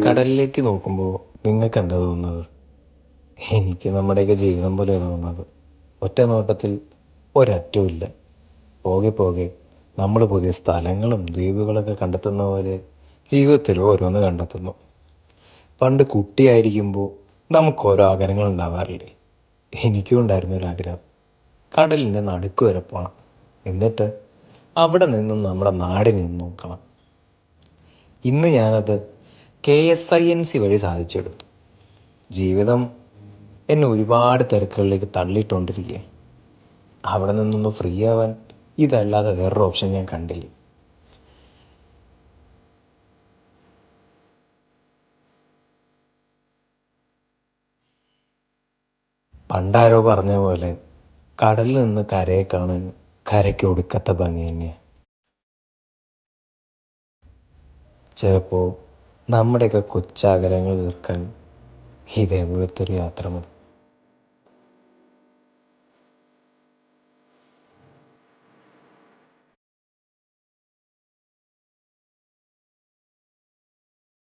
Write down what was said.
കടലിലേക്ക് നോക്കുമ്പോൾ നിങ്ങൾക്ക് എന്താ തോന്നുന്നത്? എനിക്ക് നമ്മുടെയൊക്കെ ജീവിതം പോലെ തോന്നുന്നത്. ഒറ്റ നോട്ടത്തിൽ ഒരറ്റവും. പോകെ പോകെ നമ്മൾ പുതിയ സ്ഥലങ്ങളും ദ്വീപുകളൊക്കെ കണ്ടെത്തുന്ന പോലെ ജീവിതത്തിൽ ഓരോന്ന് കണ്ടെത്തുന്നു. പണ്ട് കുട്ടിയായിരിക്കുമ്പോൾ നമുക്ക് ഓരോ ആഗ്രഹങ്ങൾ ഉണ്ടാവാറില്ലേ? എനിക്കും ഉണ്ടായിരുന്ന ഒരു ആഗ്രഹം, കടലിൻ്റെ നടുക്ക് വരെ പോകണം, എന്നിട്ട് അവിടെ നിന്നും നമ്മുടെ നാടിനെ നോക്കണം. ഇന്ന് ഞാനത് KSINC വഴി സാധിച്ചെടുത്തു. ജീവിതം എന്നെ ഒരുപാട് തിരക്കുകളിലേക്ക് തള്ളിയിട്ടുകൊണ്ടിരിക്കുക. അവിടെ നിന്നൊന്ന് ഫ്രീ ആവാൻ ഇതല്ലാതെ വേറൊരു ഓപ്ഷൻ ഞാൻ കണ്ടില്ല. പണ്ടാരോ പറഞ്ഞ പോലെ കടലിൽ നിന്ന് കരയെ കാണാൻ കരയ്ക്ക് ഒടുക്കത്തെ ഭംഗി തന്നെയാണ്. ചിലപ്പോൾ നമ്മുടെയൊക്കെ കൊച്ചാഗ്രഹങ്ങൾ തീർക്കാൻ ഇതേപോലത്തെ ഒരു യാത്ര മതി.